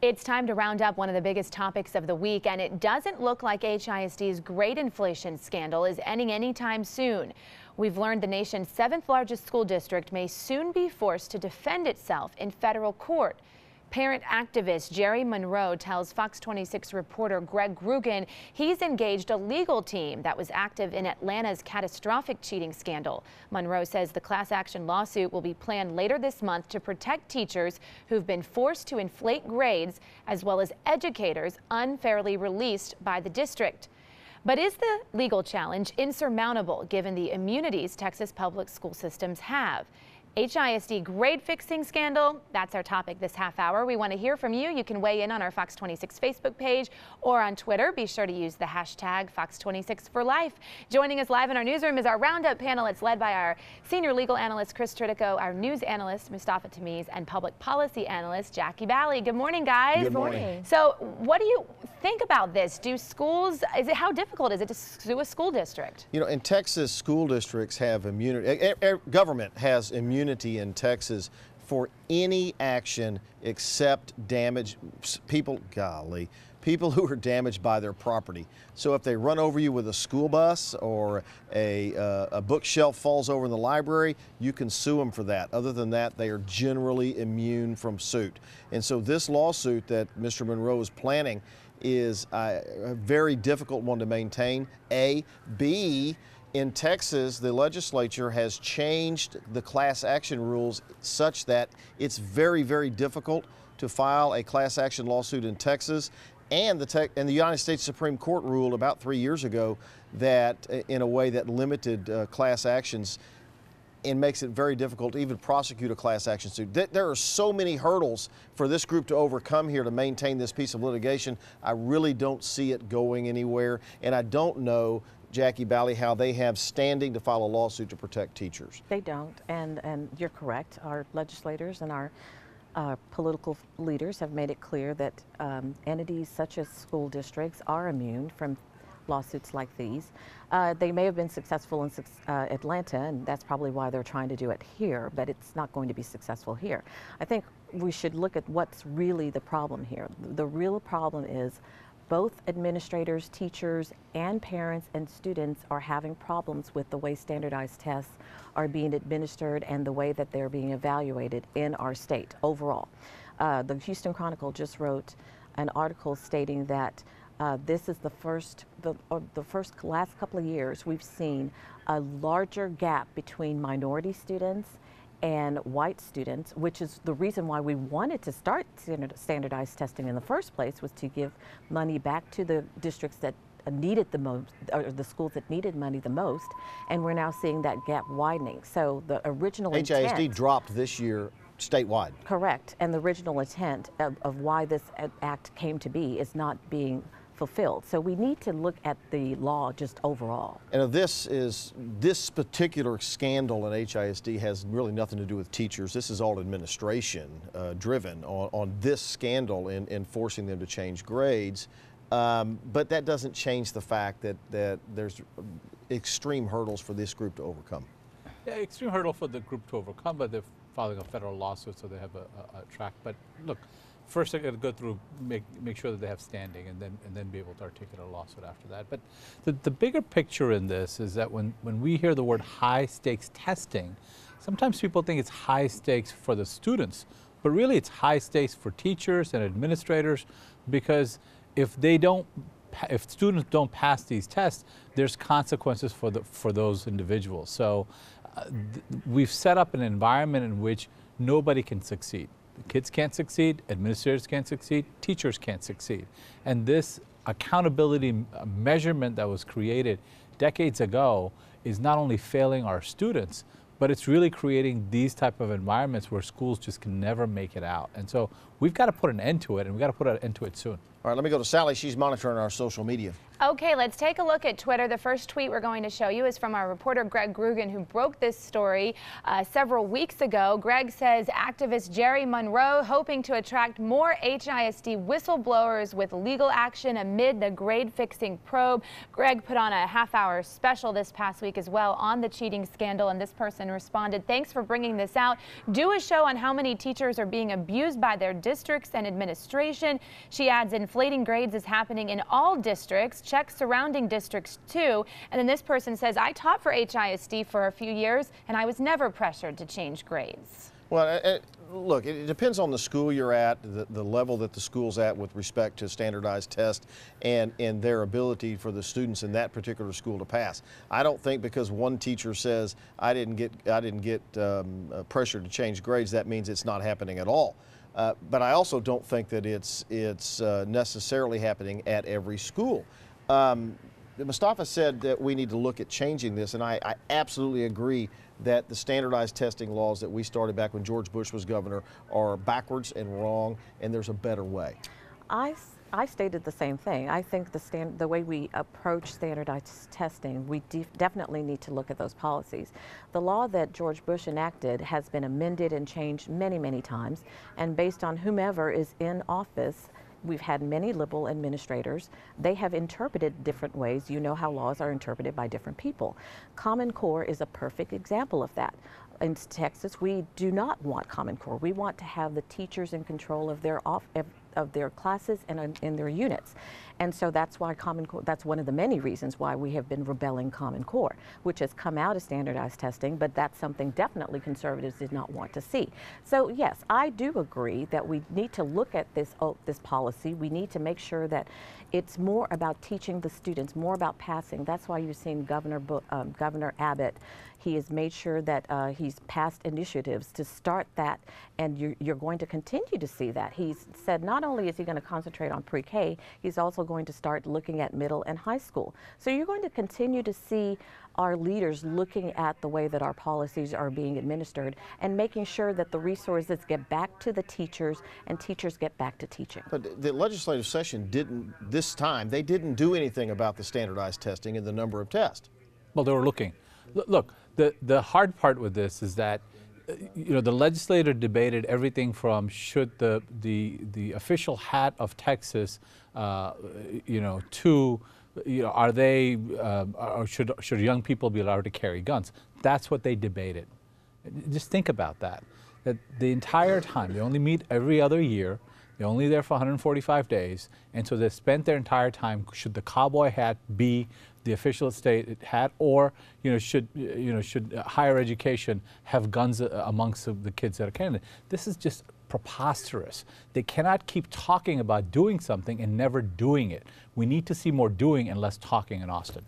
It's time to round up one of the biggest topics of the week, and it doesn't look like HISD's grade inflation scandal is ending anytime soon. We've learned the nation's 7th largest school district may soon be forced to defend itself in federal court. Parent activist Jerry Monroe tells Fox 26 reporter Greg Grugan he's engaged a legal team that was active in Atlanta's catastrophic cheating scandal. Monroe says the class action lawsuit will be planned later this month to protect teachers who've been forced to inflate grades, as well as educators unfairly released by the district. But is the legal challenge insurmountable given the immunities Texas public school systems have? HISD grade fixing scandal, that's our topic this half hour. We want to hear from you. You can weigh in on our Fox 26 Facebook page or on Twitter. Be sure to use the hashtag Fox26forlife. Joining us live in our newsroom is our roundup panel. It's led by our senior legal analyst Chris Tritico, our news analyst Mustafa Tamiz, and public policy analyst Jackie Bally. Good morning, guys. Good morning. So what do you think about this? Do schools, how difficult is it to sue a school district? You know, in Texas, school districts have immunity. Government has immunity in Texas for any action except damage people who are damaged by their property. So if they run over you with a school bus or a bookshelf falls over in the library, you can sue them for that. Other than that, they are generally immune from suit. And so this lawsuit that Mr. Monroe is planning is a very difficult one to maintain. B, in Texas, the legislature has changed the class action rules such that it's very, very difficult to file a class action lawsuit in Texas. And the United States Supreme Court ruled about 3 years ago that in a way that limited class actions and makes it very difficult to even prosecute a class action suit. There are so many hurdles for this group to overcome here to maintain this piece of litigation. I really don't see it going anywhere, and I don't know, Jackie Bally, how they have standing to file a lawsuit to protect teachers. They don't, and you're correct. Our legislators and our political leaders have made it clear that entities such as school districts are immune from lawsuits like these. They may have been successful in Atlanta, and that's probably why they're trying to do it here, but it's not going to be successful here. I think we should look at what's really the problem here. The real problem is both administrators, teachers, and parents and students are having problems with the way standardized tests are being administered and the way that they're being evaluated in our state overall. The Houston Chronicle just wrote an article stating that this is the last couple of years we've seen a larger gap between minority students and white students, which is the reason why we wanted to start standardized testing in the first place, was to give money back to the districts that needed the most, or the schools that needed money the most, and we're now seeing that gap widening. So the original intent— HISD dropped this year statewide. Correct, and the original intent of why this act came to be is not being fulfilled. So we need to look at the law just overall. And this particular scandal in HISD has really nothing to do with teachers. This is all administration driven on this scandal in forcing them to change grades. But that doesn't change the fact that there's extreme hurdles for this group to overcome. Yeah, extreme hurdle for the group to overcome, but they're filing a federal lawsuit, so they have a track. But look, first they got to go through, make sure that they have standing, and then be able to articulate a lawsuit after that. But the bigger picture in this is that when we hear the word high stakes testing, sometimes people think it's high stakes for the students, but really it's high stakes for teachers and administrators, because if students don't pass these tests, there's consequences for those individuals. So we've set up an environment in which nobody can succeed. The kids can't succeed, administrators can't succeed, teachers can't succeed. And this accountability measurement that was created decades ago is not only failing our students, but it's really creating these type of environments where schools just can never make it out. And so we've got to put an end to it, and we've got to put an end to it soon. All right, let me go to Sally. She's monitoring our social media. Okay, let's take a look at Twitter. The first tweet we're going to show you is from our reporter Greg Grugan, who broke this story several weeks ago. Greg says activist Jerry Monroe hoping to attract more HISD whistleblowers with legal action amid the grade-fixing probe. Greg put on a half-hour special this past week as well on the cheating scandal, and this person responded, "Thanks for bringing this out. Do a show on how many teachers are being abused by their districts and administration." She adds, inflating grades is happening in all districts. Check surrounding districts too. And then this person says, I taught for HISD for a few years and I was never pressured to change grades. Well, look, it depends on the school you're at, the level that the school's at with respect to standardized tests and their ability for the students in that particular school to pass. I don't think because one teacher says I didn't get pressure to change grades, that means it's not happening at all. But I also don't think that it's necessarily happening at every school. Mustafa said that we need to look at changing this, and I absolutely agree that the standardized testing laws that we started back when George Bush was governor are backwards and wrong, and there's a better way. I stated the same thing. I think the way we approach standardized testing, we definitely need to look at those policies. The law that George Bush enacted has been amended and changed many, many times, and based on whomever is in office, we've had many liberal administrators. They have interpreted different ways. You know how laws are interpreted by different people. Common Core is a perfect example of that. In Texas, we do not want Common Core. We want to have the teachers in control of their classes and in their units. And so that's why Common Core, that's one of the many reasons why we have been rebelling Common Core, which has come out of standardized testing, but that's something definitely conservatives did not want to see. So yes, I do agree that we need to look at this policy. We need to make sure that it's more about teaching the students, more about passing. That's why you've seen Governor Abbott. He has made sure that he's passed initiatives to start that, and you're going to continue to see that. He's said not only is he going to concentrate on pre-K, he's also going to start looking at middle and high school. So you're going to continue to see our leaders looking at the way that our policies are being administered and making sure that the resources get back to the teachers and teachers get back to teaching. But the legislative session this time, they didn't do anything about the standardized testing and the number of tests. Well, they were looking. Look, the hard part with this is that the legislature debated everything from should the official hat of Texas, to are they or should young people be allowed to carry guns? That's what they debated. Just think about that. That the entire time they only meet every other year. They're only there for 145 days, and so they spent their entire time. Should the cowboy hat be the official state hat, or should higher education have guns amongst the kids that are candidates? This is just preposterous. They cannot keep talking about doing something and never doing it. We need to see more doing and less talking in Austin.